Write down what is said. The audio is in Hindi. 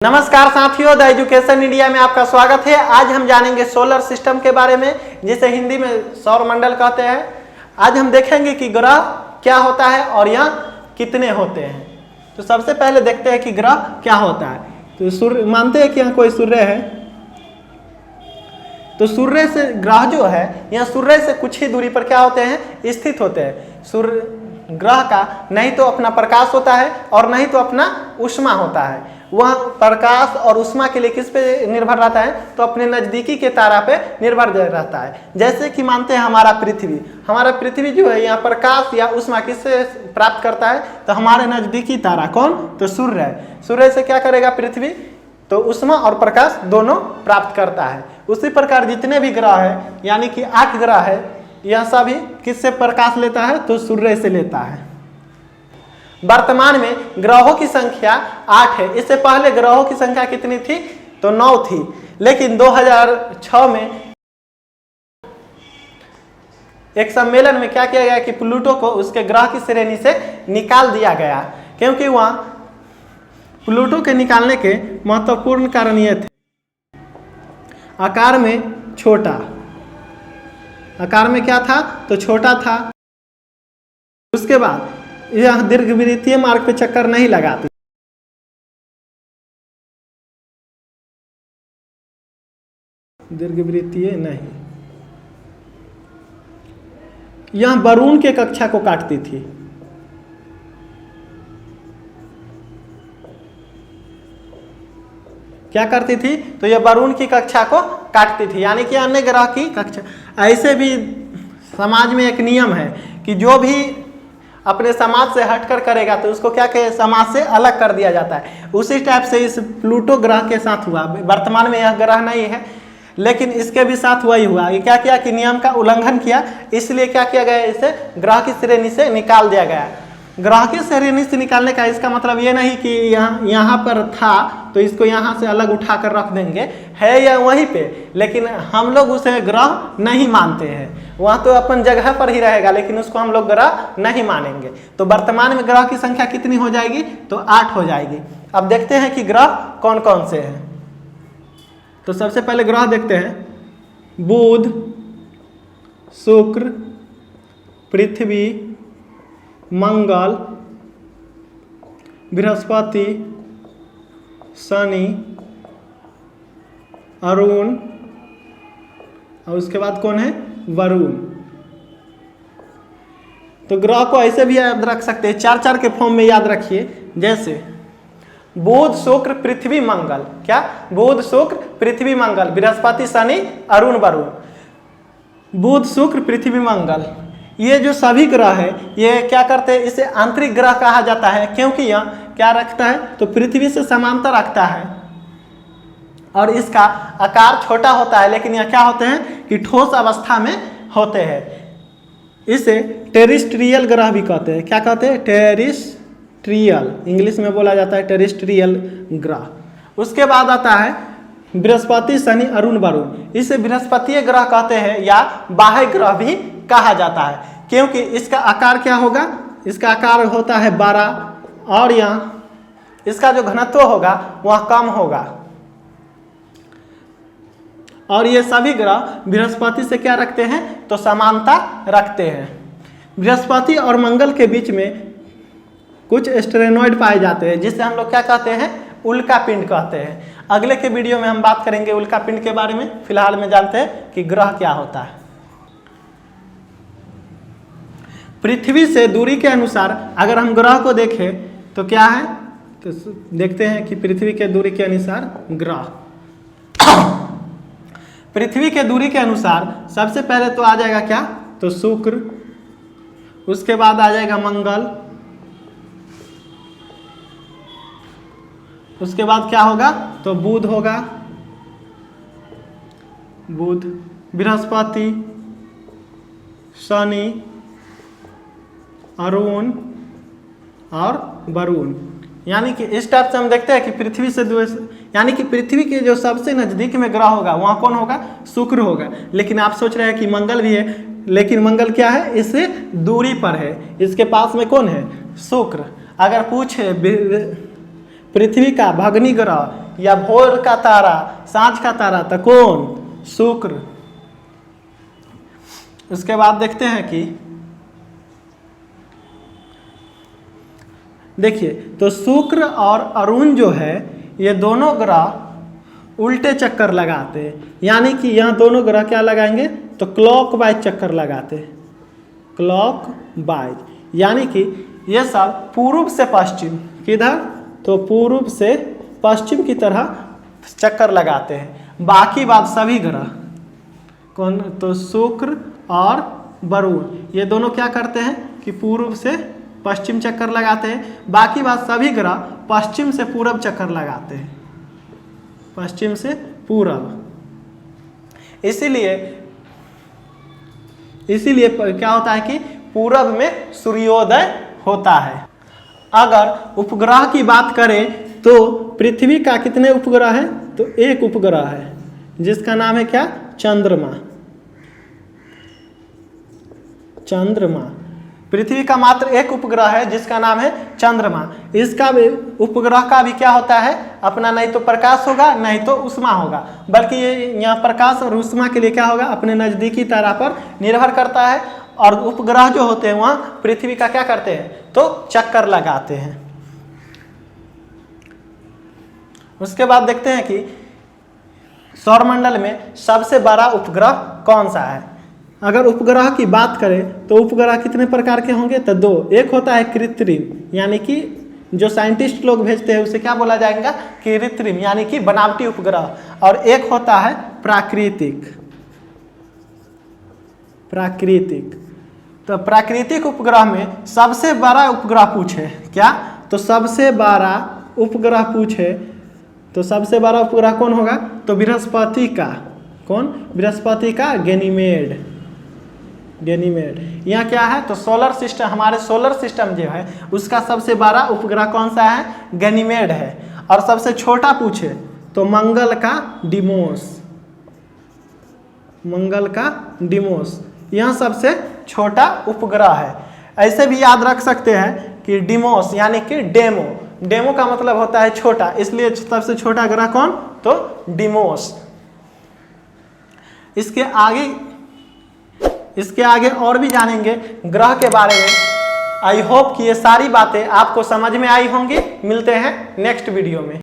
नमस्कार साथियों, द एजुकेशन इंडिया में आपका स्वागत है। आज हम जानेंगे सोलर सिस्टम के बारे में, जिसे हिंदी में सौर मंडल कहते हैं। आज हम देखेंगे कि ग्रह क्या होता है और यह कितने होते हैं। तो सबसे पहले देखते हैं कि ग्रह क्या होता है। तो सूर्य, मानते हैं कि यहाँ कोई सूर्य है, तो सूर्य से ग्रह जो है यह सूर्य से कुछ ही दूरी पर क्या होते हैं, स्थित होते हैं। सूर्य ग्रह का नहीं तो अपना प्रकाश होता है और नहीं तो अपना ऊष्मा होता है। वह प्रकाश और ऊष्मा के लिए किस पे निर्भर रहता है, तो अपने नज़दीकी के तारा पे निर्भर रहता है। जैसे कि मानते हैं हमारा पृथ्वी जो है, यहाँ प्रकाश या ऊष्मा किससे प्राप्त करता है, तो हमारे नज़दीकी तारा कौन, तो सूर्य है। सूर्य से क्या करेगा पृथ्वी, तो ऊष्मा और प्रकाश दोनों प्राप्त करता है। उसी प्रकार जितने भी ग्रह है, यानी कि 8 ग्रह है, यह सभी किससे प्रकाश लेता है, तो सूर्य से लेता है। वर्तमान में ग्रहों की संख्या 8 है। इससे पहले ग्रहों की संख्या कितनी थी, तो 9 थी। लेकिन 2006 में एक सम्मेलन में क्या किया गया कि प्लूटो को उसके ग्रह की श्रेणी से निकाल दिया गया, क्योंकि वह प्लूटो के निकालने के महत्वपूर्ण कारण ये थे। आकार में छोटा, आकार में क्या था, तो छोटा था। उसके बाद यह दीर्घवृत्तीय मार्ग पे चक्कर नहीं लगाती, दीर्घवृत्तीय नहीं, यह वरुण के कक्षा को काटती थी। क्या करती थी, तो यह वरुण की कक्षा को काटती थी, यानी कि अन्य ग्रह की कक्षा। ऐसे भी समाज में एक नियम है कि जो भी अपने समाज से हटकर करेगा तो उसको क्या कहे, समाज से अलग कर दिया जाता है। उसी टाइप से इस प्लूटो ग्रह के साथ हुआ। वर्तमान में यह ग्रह नहीं है, लेकिन इसके भी साथ वही हुआ। ये क्या किया कि नियम का उल्लंघन किया, इसलिए क्या किया गया, इसे ग्रह की श्रेणी से निकाल दिया गया। ग्रह की श्रेणी से निकालने का इसका मतलब ये नहीं कि यहाँ पर था तो इसको यहाँ से अलग उठाकर रख देंगे, है या वहीं पे, लेकिन हम लोग उसे ग्रह नहीं मानते हैं। वहाँ तो अपन जगह पर ही रहेगा, लेकिन उसको हम लोग ग्रह नहीं मानेंगे। तो वर्तमान में ग्रह की संख्या कितनी हो जाएगी, तो 8 हो जाएगी। अब देखते हैं कि ग्रह कौन कौन से हैं। तो सबसे पहले ग्रह देखते हैं, बुध, शुक्र, पृथ्वी, मंगल, बृहस्पति, शनि, अरुण, और उसके बाद कौन है, वरुण। तो ग्रह को ऐसे भी याद रख सकते हैं, 4-4 के फॉर्म में याद रखिए। जैसे बुध, शुक्र, पृथ्वी, मंगल। क्या, बुध, शुक्र, पृथ्वी, मंगल, बृहस्पति, शनि, अरुण, वरुण। बुध, शुक्र, पृथ्वी, मंगल, ये जो सभी ग्रह है ये क्या करते हैं, इसे आंतरिक ग्रह कहा जाता है, क्योंकि यह क्या रखता है, तो पृथ्वी से समांतर रखता है और इसका आकार छोटा होता है। लेकिन यह क्या होते हैं कि ठोस अवस्था में होते हैं। इसे टेरेस्ट्रियल ग्रह भी कहते हैं। क्या कहते हैं, टेरेस्ट्रियल, इंग्लिश में बोला जाता है टेरेस्ट्रियल ग्रह। उसके बाद आता है बृहस्पति, शनि, अरुण, वरुण। इसे बृहस्पतीय ग्रह कहते हैं या बाह्य ग्रह भी कहा जाता है, क्योंकि इसका आकार क्या होगा, इसका आकार होता है 12 और यहाँ इसका जो घनत्व होगा वह कम होगा। और ये सभी ग्रह बृहस्पति से क्या रखते हैं, तो समानता रखते हैं। बृहस्पति और मंगल के बीच में कुछ एस्टेरॉयड पाए जाते हैं, जिससे हम लोग क्या कहते हैं, उल्का पिंड कहते हैं। अगले के वीडियो में हम बात करेंगे उल्का पिंड के बारे में। फिलहाल में जानते हैं कि ग्रह क्या होता है। पृथ्वी से दूरी के अनुसार अगर हम ग्रह को देखें तो क्या है, तो देखते हैं कि पृथ्वी के दूरी के अनुसार ग्रह, पृथ्वी के दूरी के अनुसार सबसे पहले तो आ जाएगा क्या, तो शुक्र, उसके बाद आ जाएगा मंगल, उसके बाद क्या होगा, तो बुध होगा, बुध, बृहस्पति, शनि, अरुण और वरुण। यानी कि इस टाइप से हम देखते हैं कि पृथ्वी से यानी कि पृथ्वी के जो सबसे नजदीक में ग्रह होगा वहाँ कौन होगा, शुक्र होगा। लेकिन आप सोच रहे हैं कि मंगल भी है, लेकिन मंगल क्या है, इससे दूरी पर है। इसके पास में कौन है, शुक्र। अगर पूछे पृथ्वी का भग्नी ग्रह या भोर का तारा, सांझ का तारा, तो कौन? शुक्र। उसके बाद देखते हैं कि देखिए, तो शुक्र और अरुण जो है ये दोनों ग्रह उल्टे चक्कर लगाते हैं, यानी कि यहाँ दोनों ग्रह क्या लगाएंगे? तो क्लॉक वाइज चक्कर लगाते हैं, क्लॉक वाइज, यानी कि ये सब पूर्व से पश्चिम, किधर? तो पूर्व से पश्चिम की तरह चक्कर लगाते हैं। बाकी बात सभी ग्रह कौन? तो शुक्र और वरुण ये दोनों क्या करते हैं कि पूर्व से पश्चिम चक्कर लगाते हैं। बाकी बात सभी ग्रह पश्चिम से पूरब चक्कर लगाते हैं, पश्चिम से पूरब। इसीलिए क्या होता है कि पूरब में सूर्योदय होता है। अगर उपग्रह की बात करें तो पृथ्वी का कितने उपग्रह है? तो एक उपग्रह है जिसका नाम है क्या? चंद्रमा। चंद्रमा पृथ्वी का मात्र एक उपग्रह है जिसका नाम है चंद्रमा। इसका भी उपग्रह का भी क्या होता है? अपना नहीं तो प्रकाश होगा नहीं तो उष्मा होगा, बल्कि ये यहाँ प्रकाश और उष्मा के लिए क्या होगा? अपने नजदीकी तारा पर निर्भर करता है। और उपग्रह जो होते हैं वहाँ पृथ्वी का क्या करते हैं? तो चक्कर लगाते हैं। उसके बाद देखते हैं कि सौरमंडल में सबसे बड़ा उपग्रह कौन सा है। अगर उपग्रह की बात करें तो उपग्रह कितने प्रकार के होंगे? तो दो। एक होता है कृत्रिम, यानी कि जो साइंटिस्ट लोग भेजते हैं उसे क्या बोला जाएगा? कृत्रिम, यानी कि बनावटी उपग्रह। और एक होता है प्राकृतिक। प्राकृतिक, तो प्राकृतिक उपग्रह में सबसे बड़ा उपग्रह पूछे क्या? तो सबसे बड़ा उपग्रह पूछे तो सबसे बड़ा उपग्रह कौन होगा? तो बृहस्पति का। कौन? बृहस्पति का गैनीमेड। गैनीमेड यहाँ क्या है? तो सोलर सिस्टम, हमारे सोलर सिस्टम जो है उसका सबसे बड़ा उपग्रह कौन सा है? गैनीमेड है। और सबसे छोटा पूछे तो मंगल का डिमोस। मंगल का डिमोस यह सबसे छोटा उपग्रह है। ऐसे भी याद रख सकते हैं कि डिमोस यानी कि डेमो, डेमो का मतलब होता है छोटा, इसलिए सबसे छोटा ग्रह कौन? तो डिमोस। इसके आगे और भी जानेंगे ग्रह के बारे में। आई होप कि ये सारी बातें आपको समझ में आई होंगी। मिलते हैं नेक्स्ट वीडियो में।